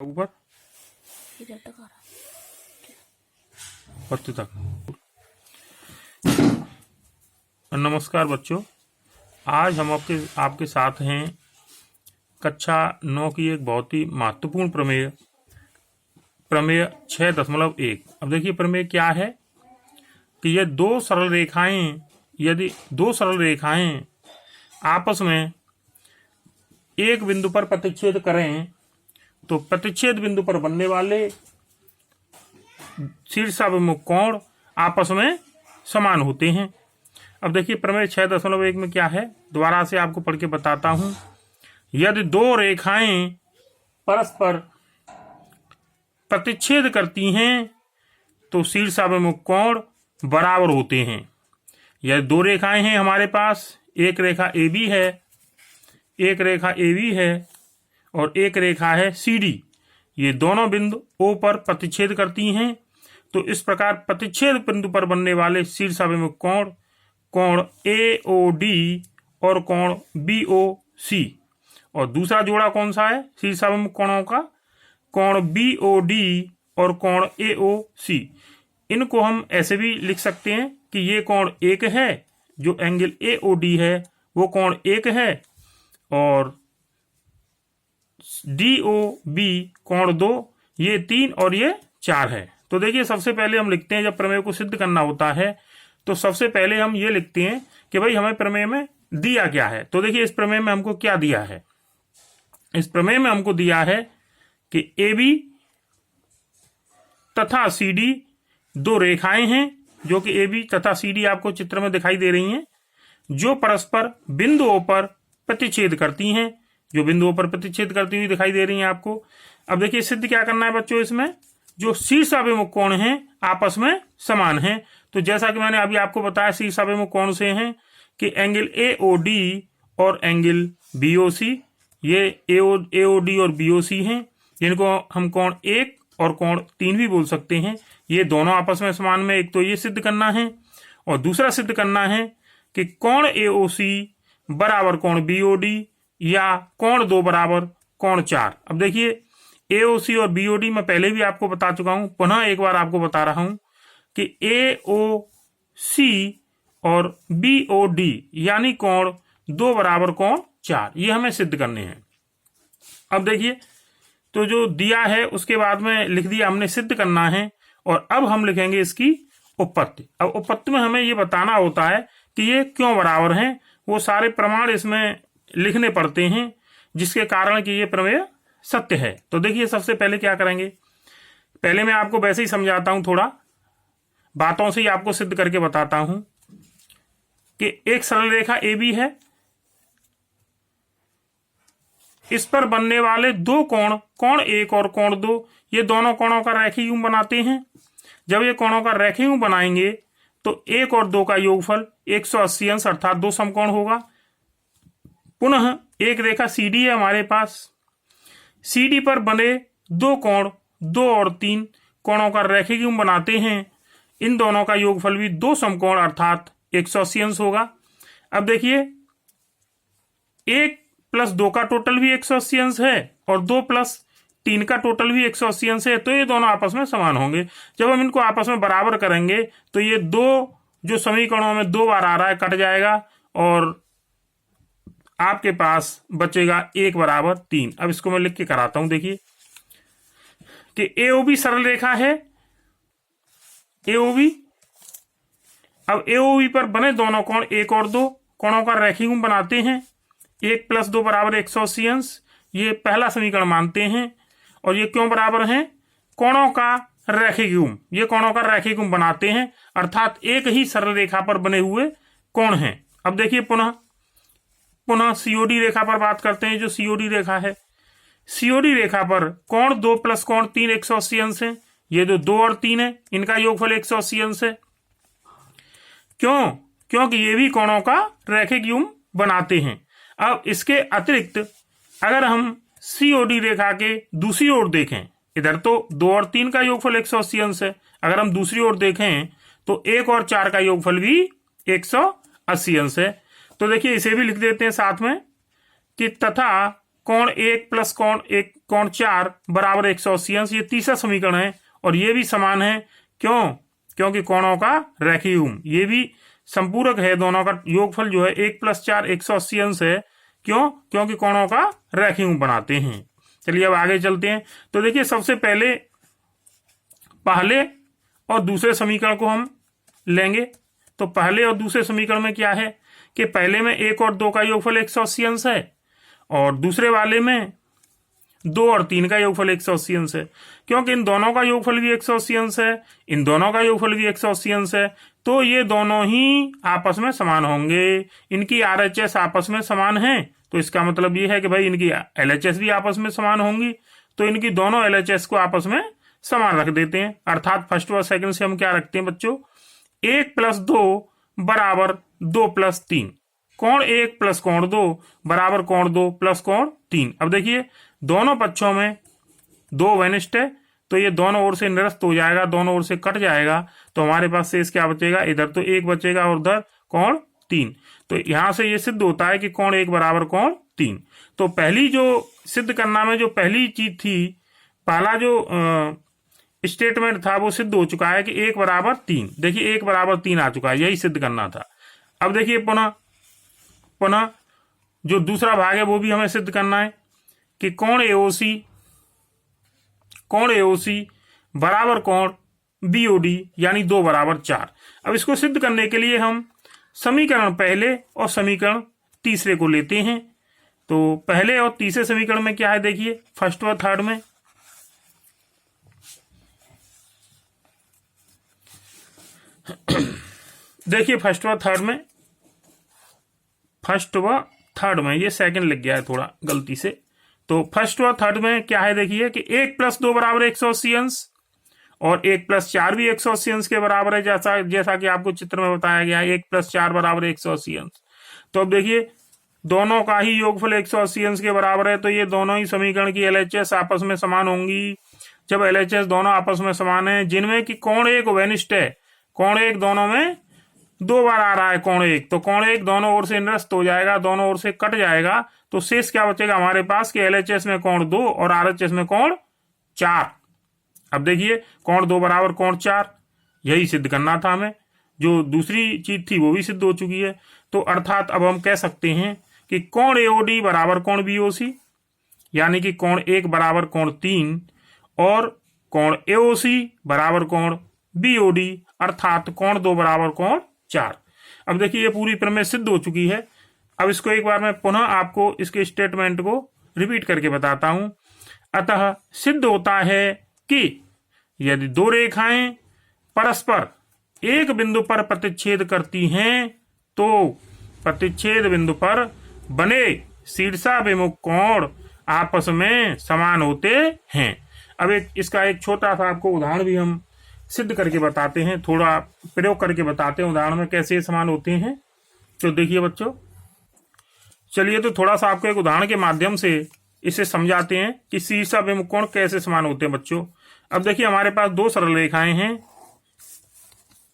ऊपर पत्ते तक। नमस्कार बच्चों, आज हम आपके साथ हैं कक्षा 9 की एक बहुत ही महत्वपूर्ण प्रमेय 6.1। अब देखिए प्रमेय क्या है कि यदि दो सरल रेखाएं आपस में एक बिंदु पर प्रतिच्छेद करें तो प्रतिच्छेद बिंदु पर बनने वाले शीर्षाभिमुख कोण आपस में समान होते हैं। अब देखिए प्रमेय 6.1 में क्या है, दोबारा से आपको पढ़ के बताता हूं। यदि दो रेखाएं परस्पर प्रतिच्छेद करती हैं तो र्शीर्षाभिमुख कोण बराबर होते हैं। यदि दो रेखाएं हैं हमारे पास, एक रेखा AB है और एक रेखा है CD, ये दोनों बिंदु O पर प्रतिच्छेद करती हैं तो इस प्रकार प्रतिच्छेद बिंदु पर बनने वाले शीर्षाभिमुख कोण AOD और कोण BOC, और दूसरा जोड़ा कौन सा है शीर्षाभिमुख कोणों का, कोण BOD और कोण AOC। इनको हम ऐसे भी लिख सकते हैं कि ये कोण एक है, जो एंगल AOD है वो कोण एक है, और DOB कोण 2, ये 3 और ये 4 है। तो देखिए सबसे पहले हम लिखते हैं, जब प्रमेय को सिद्ध करना होता है तो सबसे पहले हम ये लिखते हैं कि भाई हमें प्रमेय में दिया क्या है। तो देखिए इस प्रमेय में हमको क्या दिया है, इस प्रमेय में हमको दिया है कि AB तथा CD दो रेखाएं हैं, जो कि AB तथा CD आपको चित्र में दिखाई दे रही हैं, जो परस्पर बिंदुओं पर प्रतिच्छेद करती हैं, जो बिंदुओं पर प्रतिच्छेद करती हुई दिखाई दे रही हैं आपको। अब देखिए सिद्ध क्या करना है बच्चों, इसमें जो शीर्षाभिमुख कोण हैं आपस में समान हैं। तो जैसा कि मैंने अभी आपको बताया शीर्षाभिमुख कोण से हैं कि एंगल AOD और एंगल BOC, ये AOD और BOC हैं, जिनको हम कोण 1 और कोण 3 भी बोल सकते हैं। ये दोनों आपस में समान में, एक तो ये सिद्ध करना है और दूसरा सिद्ध करना है कि कोण AOC बराबर कोण BOD या कोण 2 बराबर कोण 4। अब देखिए AOC और BOD मैं पहले भी आपको बता चुका हूं, पुनः एक बार आपको बता रहा हूं कि AOC और BOD यानी कोण 2 बराबर कोण 4, ये हमें सिद्ध करने हैं। अब देखिए तो जो दिया है उसके बाद में लिख दिया हमने, सिद्ध करना है, और अब हम लिखेंगे इसकी उपपत्ति। अब उपपत्ति में हमें ये बताना होता है कि ये क्यों बराबर हैं, वो सारे प्रमाण इसमें लिखने पड़ते हैं, जिसके कारण कि ये प्रमेय सत्य है। तो देखिए सबसे पहले क्या करेंगे, पहले मैं आपको वैसे ही समझाता हूं, थोड़ा बातों से ही आपको सिद्ध करके बताता हूं कि एक सरल रेखा AB है, इस पर बनने वाले दो कोण, कोण 1 और कोण 2, ये दोनों कोणों का रेखीय यूं बनाते हैं। जब ये कोणों का रेखीय यूं बनाएंगे तो 1 और 2 का योगफल 180 अंश अर्थात 2 समकोण होगा। पुनः एक रेखा CD है हमारे पास, CD पर बने दो कोण 2 और 3 कोणों का रेखीय यूं बनाते हैं, इन दोनों का योगफल भी 2 समकोण अर्थात 180 अंश होगा। अब देखिए 1 + 2 का टोटल भी 180 अंश है और 2 + 3 का टोटल भी 180 अंश है, तो ये दोनों आपस में समान होंगे। जब हम इनको आपस में बराबर करेंगे तो ये दो जो समीकरणों में 2 बार आ रहा है कट जाएगा और आपके पास बचेगा 1 बराबर 3। अब इसको मैं लिख के कराता हूं, देखिए कि AOB सरल रेखा है, AOB। अब AOB पर बने दोनों कोण 1 और 2 कोणों का रेखीय यूं बनाते हैं, 1 + 2 बराबर 180 अंश, ये पहला समीकरण मानते हैं। और ये क्यों बराबर हैं, कोणों का रेखीय यूं, ये कोणों का रेखीय यूं बनाते हैं, अर्थात एक ही सरल रेखा पर बने हुए कोण हैं। अब देखिए पुनः COD रेखा पर बात करते हैं। जो COD रेखा है, COD रेखा पर कोण 2 + कोण 3 180 अंश है, ये जो 2 और 3 है इनका योगफल 180 अंश है। क्योंकि ये भी कोणों का रेखीय यूं बनाते हैं। अब इसके अतिरिक्त अगर हम COD रेखा के दूसरी ओर देखें, इधर तो 2 और 3 का योगफल 180 अंश है, अगर हम दूसरी ओर देखें तो 1 और 4 का योगफल भी 180 अंश है। तो देखिए इसे भी लिख देते हैं साथ में कि तथा कोण 1 प्लस कोण 1 कोण 4 बराबर 180 अंश, ये तीसरा समीकरण है। और ये भी समान है, क्यों? क्योंकि कोणों का रेखीय गुण, ये भी संपूरक है, दोनों का योगफल जो है 1 प्लस 4 180 अंश है। क्यों? क्योंकि कोणों का रेखीय गुण बनाते हैं। चलिए अब आगे चलते हैं। तो देखिए सबसे पहले पहले और दूसरे समीकरण को हम लेंगे। तो पहले और दूसरे समीकरण में क्या है कि पहले में 1 और 2 का योगफल 180 अंश है और दूसरे वाले में 2 और 3 का योगफल 180 अंश है। क्योंकि इन दोनों का योगफल भी 180 अंश है, इन दोनों का योगफल भी 180 अंश है, तो ये दोनों ही आपस में समान होंगे। इनकी RHS आपस में समान है, तो इसका मतलब ये है कि भाई इनकी LHS भी आपस में समान होंगी। तो इनकी दोनों LHS को आपस में समान रख देते हैं। अर्थात फर्स्ट व सेकंड से हम क्या रखते हैं बच्चों, 1 प्लस 2 बराबर 2 प्लस 3, कोण 1 प्लस कोण 2 बराबर कोण 2 प्लस कोण 3। अब देखिए दोनों पक्षों में 2 वनिष्ठ है, तो ये दोनों ओर से निरस्त हो जाएगा, दोनों ओर से कट जाएगा, तो हमारे पास शेष क्या बचेगा, इधर तो 1 बचेगा और उधर कोण 3। तो यहां से ये सिद्ध होता है कि कोण 1 बराबर कोण 3। तो पहली जो सिद्ध करना में जो पहली चीज थी, पहला जो स्टेटमेंट था वो सिद्ध हो चुका है कि 1 बराबर 3। देखिए 1 बराबर 3 आ चुका है, यही सिद्ध करना था। अब देखिए पुनः जो दूसरा भाग है वो भी हमें सिद्ध करना है कि कोण AOC बराबर कोण BOD यानी 2 बराबर 4। अब इसको सिद्ध करने के लिए हम समीकरण पहले और समीकरण तीसरे को लेते हैं। तो पहले और तीसरे समीकरण में क्या है देखिए, फर्स्ट व थर्ड में देखिए फर्स्ट व थर्ड में ये सेकंड लग गया है थोड़ा गलती से। तो फर्स्ट व थर्ड में क्या है देखिए कि 1 प्लस 2 बराबर 180 अंश और 1 प्लस 4 भी 180 अंश के बराबर है, जैसा कि आपको चित्र में बताया गया है। 1 प्लस 4 बराबर 180 अंश। तो अब देखिए दोनों का ही योगफल 180 अंश के बराबर है, तो ये दोनों ही समीकरण की LHS आपस में समान होंगी। जब LHS दोनों आपस में समान है, जिनमें कि कोण 1 वनिष्ठ है, कोण 1 दोनों में 2 बार आ रहा है कोण 1, तो कोण 1 दोनों ओर से निरस्त हो जाएगा, दोनों ओर से कट जाएगा, तो शेष क्या बचेगा हमारे पास कि LHS में कोण 2 और RHS में कोण 4। अब देखिए कोण 2 बराबर कोण 4, यही सिद्ध करना था हमें। जो दूसरी चीज थी वो भी सिद्ध हो चुकी है। तो अर्थात अब हम कह सकते हैं कि कोण AOD बराबर कोण BOC, यानी कि कोण 1 बराबर कोण 3 और कोण AOC बराबर कोण BOD अर्थात कोण 2 बराबर कोण 4। अब देखिए ये पूरी प्रमेय सिद्ध हो चुकी है। अब इसको एक बार मैं पुनः आपको इसके स्टेटमेंट को रिपीट करके बताता हूं। अतः सिद्ध होता है कि यदि 2 रेखाएं परस्पर एक बिंदु पर प्रतिच्छेद करती हैं तो प्रतिच्छेद बिंदु पर बने शीर्षाभिमुख कोण आपस में समान होते हैं। अब इसका एक छोटा सा आपको उदाहरण भी हम सिद्ध करके बताते हैं, थोड़ा प्रयोग करके बताते हैं उदाहरण में कैसे समान होते हैं। तो देखिए बच्चों, चलिए तो थोड़ा सा आपको एक उदाहरण के माध्यम से इसे समझाते हैं कि शीर्षाभिमुख कोण कैसे समान होते हैं बच्चों। अब देखिए हमारे पास 2 सरल रेखाएं हैं।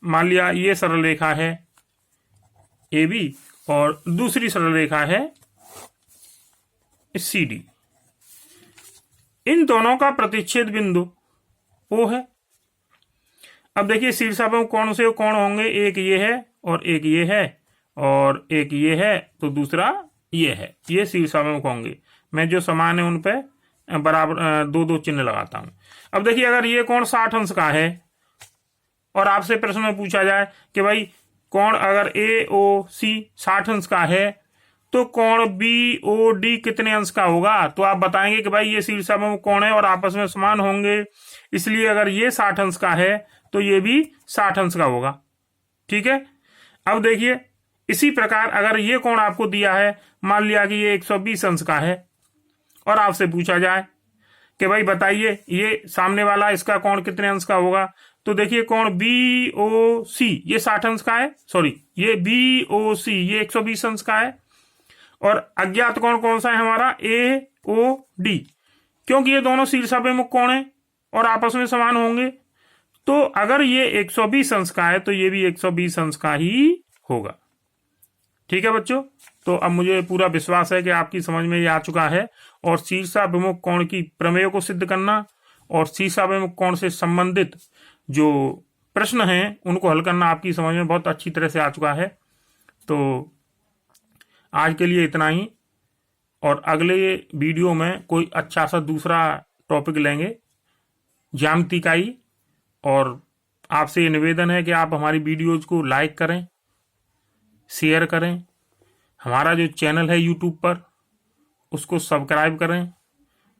मान लिया ये सरल रेखा है AB और दूसरी सरल रेखा है CD। इन दोनों का प्रतिच्छेद बिंदु O है। अब देखिए शीर्षाभिमुख कोण से कोण होंगे, एक ये है और एक ये है और एक ये है, तो दूसरा ये है, ये शीर्षाभिमुख होंगे। मैं जो समान है उन पे बराबर 2-2 चिन्ह लगाता हूं। अब देखिए अगर ये कोण 60 अंश का है और आपसे प्रश्न में पूछा जाए कि भाई कोण अगर AOC 60 अंश का है तो कोण BOD कितने अंश का होगा, तो आप बताएंगे कि भाई ये शीर्षाभिमुख कोण है और आपस में समान होंगे, इसलिए अगर ये 60 अंश का है तो ये भी 60 अंश का होगा। ठीक है। अब देखिए इसी प्रकार अगर ये कोण आपको दिया है, मान लिया कि ये 120 अंश का है और आपसे पूछा जाए कि भाई बताइए ये सामने वाला इसका कोण कितने अंश का होगा, तो देखिए कोण BOC ये 60 अंश का है, सॉरी ये BOC ये 120 अंश का है और अज्ञात कोण कौन सा है हमारा AOD, क्योंकि ये दोनों शीर्षाभिमुख कोण है और आपस में समान होंगे, तो अगर ये 120 अंश का है तो ये भी 120 अंश का ही होगा। ठीक है बच्चों, तो अब मुझे पूरा विश्वास है कि आपकी समझ में ये आ चुका है और शीर्षाभिमुख कोण की प्रमेय को सिद्ध करना और शीर्षाभिमुख कोण से संबंधित जो प्रश्न हैं उनको हल करना आपकी समझ में बहुत अच्छी तरह से आ चुका है। तो आज के लिए इतना ही, और अगले वीडियो में कोई अच्छा सा दूसरा टॉपिक लेंगे ज्यामिति का ही। और आपसे ये निवेदन है कि आप हमारी वीडियोज को लाइक करें, शेयर करें, हमारा जो चैनल है यूट्यूब पर उसको सब्सक्राइब करें,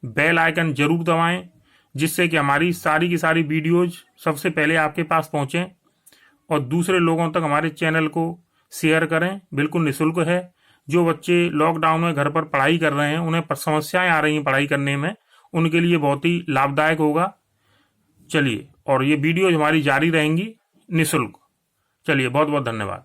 बेल आइकन जरूर दबाएं, जिससे कि हमारी सारी की सारी वीडियोज सबसे पहले आपके पास पहुंचें, और दूसरे लोगों तक हमारे चैनल को शेयर करें। बिल्कुल निःशुल्क है। जो बच्चे लॉकडाउन में घर पर पढ़ाई कर रहे हैं, उन्हें समस्याएं आ रही हैं पढ़ाई करने में, उनके लिए बहुत ही लाभदायक होगा। चलिए, और ये वीडियो हमारी जारी रहेंगी निःशुल्क। चलिए, बहुत बहुत धन्यवाद।